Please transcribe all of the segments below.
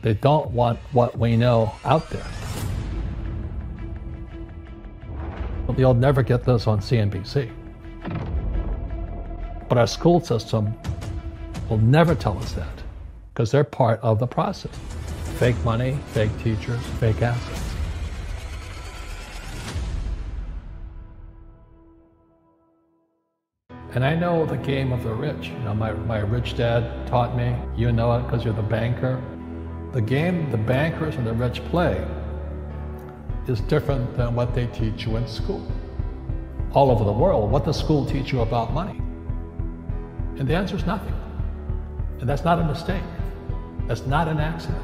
They don't want what we know out there. You'll never get this on CNBC. But our school system will never tell us that because they're part of the process. Fake money, fake teachers, fake assets. And I know the game of the rich. You know, my rich dad taught me, you know it because you're the banker. The game the bankers and the rich play is different than what they teach you in school. All over the world, what does school teach you about money? And the answer is nothing. And that's not a mistake. That's not an accident.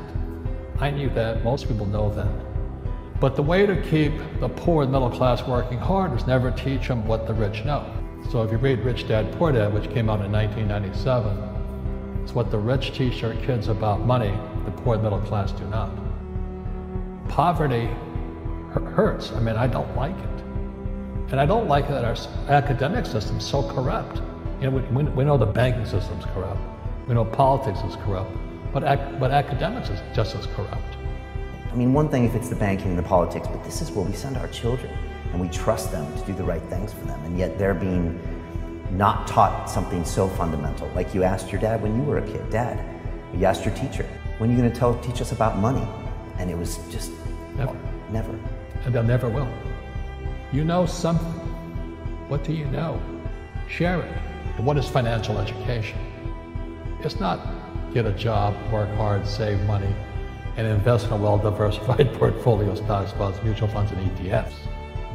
I knew that, most people know that. But the way to keep the poor and middle class working hard is never teach them what the rich know. So if you read Rich Dad, Poor Dad, which came out in 1997, it's what the rich teach their kids about money, the poor and middle class do not. Poverty hurts. I mean, I don't like it. And I don't like that our academic system's so corrupt. You know, we know the banking system's corrupt. We know politics is corrupt. But academics is just as corrupt. I mean, one thing if it's the banking and the politics, but this is where we send our children and we trust them to do the right things for them. And yet they're being not taught something so fundamental. Like you asked your dad when you were a kid, Dad, you asked your teacher, when are you going to teach us about money? And it was just, never. Never. And they'll never will. You know something. What do you know? Share it. And what is financial education? It's not get a job, work hard, save money, and invest in a well-diversified portfolio of stocks, bonds, mutual funds, and ETFs.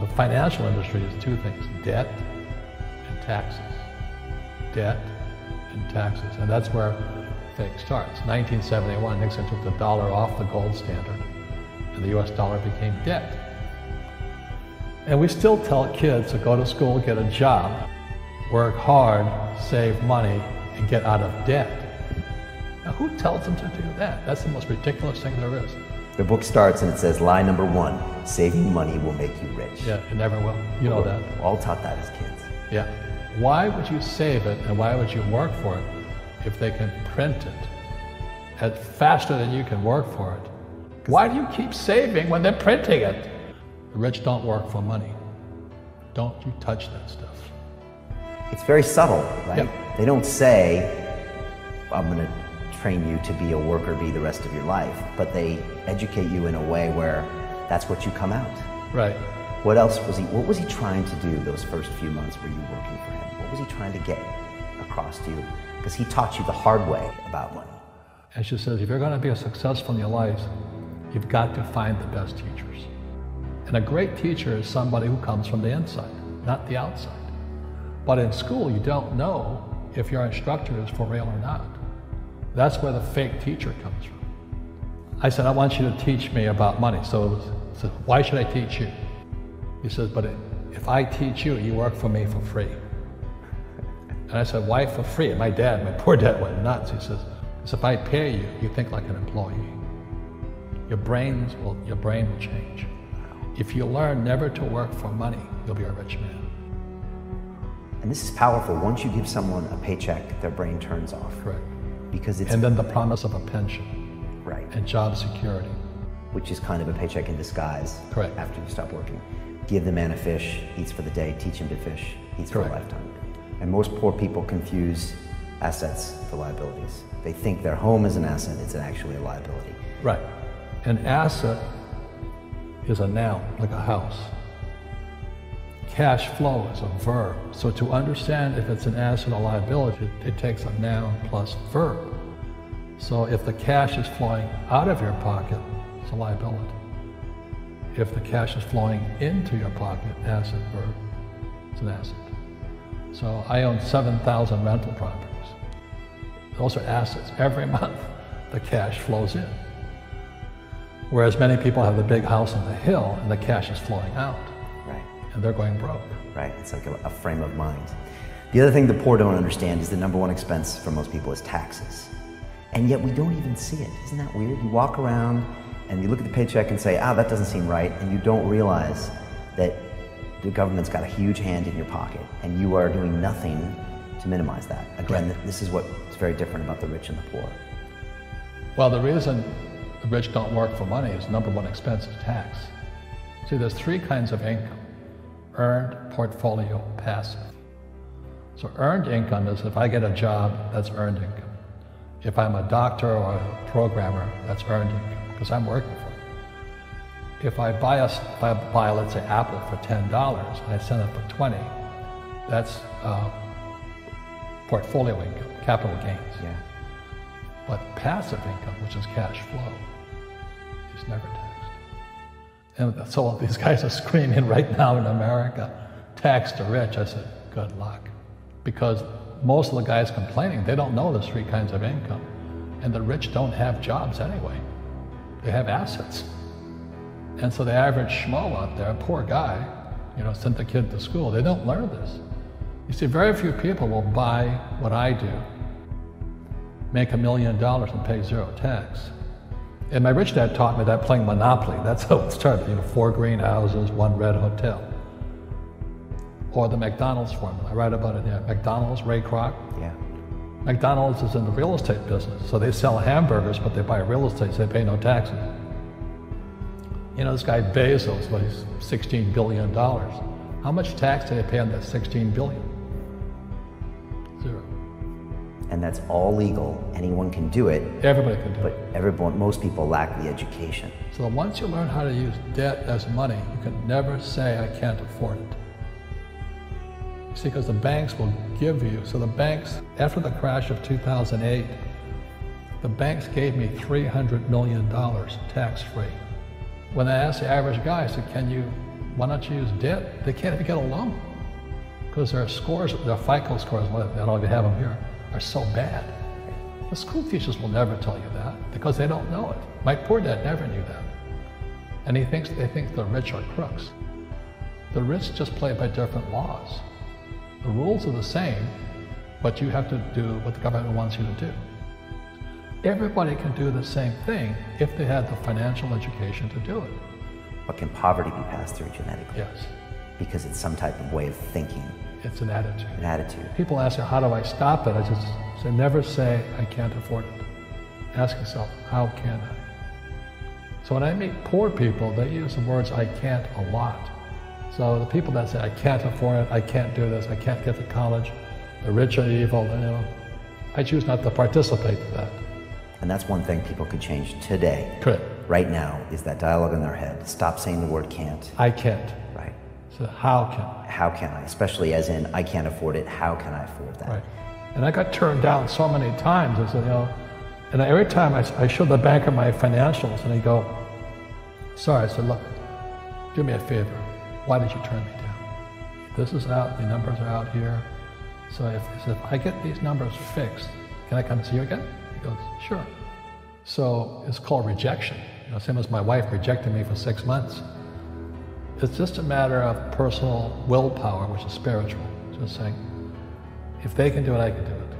The financial industry is two things, debt and taxes. Debt and taxes. And that's where fake starts. 1971, Nixon took the dollar off the gold standard, and the US dollar became debt. And we still tell kids to go to school, get a job, work hard, save money, and get out of debt. Now, who tells them to do that? That's the most ridiculous thing there is. The book starts and it says, lie number 1, saving money will make you rich. Yeah, it never will. You know that. We're all taught that as kids. Yeah. Why would you save it and why would you work for it if they can print it faster than you can work for it? Why do you keep saving when they're printing it? The rich don't work for money. Don't you touch that stuff. It's very subtle, right? Yeah. They don't say, I'm going to train you to be a worker bee the rest of your life, but they educate you in a way where that's what you come out. Right. What was he trying to do those first few months were you working for him? What was he trying to get across to you? Because he taught you the hard way about money. And she says, if you're going to be successful in your life, you've got to find the best teachers. And a great teacher is somebody who comes from the inside, not the outside. But in school, you don't know if your instructor is for real or not. That's where the fake teacher comes from. I said, I want you to teach me about money. So he said, why should I teach you? He says, but if I teach you, you work for me for free. And I said, why for free? My poor dad went nuts. He says, if I pay you, you think like an employee. Your brain will change. If you learn never to work for money, you'll be a rich man. And this is powerful. Once you give someone a paycheck, their brain turns off. Correct. Because it's... And then the promise of a pension. Right. And job security. Which is kind of a paycheck in disguise. Correct. After you stop working. Give the man a fish, eats for the day, teach him to fish, eats for a lifetime. And most poor people confuse assets for liabilities. They think their home is an asset, it's actually a liability. Right. An asset is a noun, like a house. Cash flow is a verb. So to understand if it's an asset or liability, it takes a noun plus verb. So if the cash is flowing out of your pocket, it's a liability. If the cash is flowing into your pocket, asset, verb, it's an asset. So I own 7,000 rental properties. Those are assets. Every month, the cash flows in. Whereas many people have the big house on the hill and the cash is flowing out. Right. And they're going broke. Right, it's like a frame of mind. The other thing the poor don't understand is the number one expense for most people is taxes. And yet we don't even see it. Isn't that weird? You walk around and you look at the paycheck and say, that doesn't seem right, and you don't realize that the government's got a huge hand in your pocket and you are doing nothing to minimize that. Again, this is what's very different about the rich and the poor. Well, the reason the rich don't work for money, his number one expense is tax. See, there's three kinds of income: earned, portfolio, passive. So earned income is if I get a job, that's earned income. If I'm a doctor or a programmer, that's earned income, because I'm working for it. If I buy, let's say, Apple for $10 and I sell it for 20, that's portfolio income, capital gains. Yeah. But passive income, which is cash flow, is never taxed. And so these guys are screaming right now in America, tax the rich. I said, good luck. Because most of the guys complaining, they don't know there's three kinds of income. And the rich don't have jobs anyway. They have assets. And so the average schmo out there, a poor guy, sent the kid to school, they don't learn this. You see, very few people will buy what I do, make $1 million and pay zero tax. And my rich dad taught me that playing Monopoly. That's how it started, 4 greenhouses, 1 red hotel. Or the McDonald's formula, I write about it here. McDonald's, Ray Kroc. Yeah. McDonald's is in the real estate business, so they sell hamburgers, but they buy real estate, so they pay no taxes. This guy Bezos, he's $16 billion. How much tax do they pay on that $16 billion? Zero. And that's all legal. Anyone can do it. Everybody can do it. But most people lack the education. So once you learn how to use debt as money, you can never say, I can't afford it. See, because the banks will give you, so the banks, after the crash of 2008, the banks gave me $300 million tax-free. When I asked the average guy, I said, why don't you use debt? They can't even get a loan. Because their scores, their FICO scores, I don't know if you have them here, are so bad. The school teachers will never tell you that because they don't know it. My poor dad never knew that. And they think the rich are crooks. The rich just play by different laws. The rules are the same, but you have to do what the government wants you to do. Everybody can do the same thing if they had the financial education to do it. But can poverty be passed through genetically? Yes. Because it's some type of way of thinking. It's an attitude. An attitude. People ask me, how do I stop it? I just say, never say, I can't afford it. Ask yourself, how can I? So when I meet poor people, they use the words I can't a lot. So the people that say, I can't afford it, I can't do this, I can't get to college, the rich are evil, I choose not to participate in that. And that's one thing people could change today. Correct. Right now, is that dialogue in their head. Stop saying the word can't. I can't. Right. So how can I? How can I? Especially as in, I can't afford it, how can I afford that? Right. And I got turned down so many times. I said, and every time I showed the banker my financials, and he'd go, sorry. I said, look, do me a favor. Why did you turn me down? This is out, the numbers are out here. So if I get these numbers fixed, can I come see you again? He goes, sure. So it's called rejection. Same as my wife rejected me for 6 months. It's just a matter of personal willpower, which is spiritual. Just saying, if they can do it, I can do it.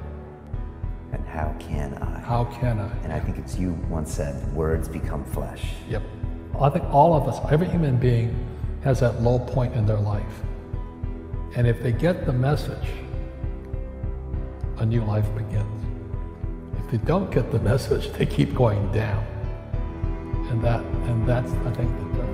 And how can I? How can I? And I think it's you once said, words become flesh. Yep. I think all of us, every human being has that low point in their life. And if they get the message, a new life begins. If they don't get the message, they keep going down. And that's, I think, the difference.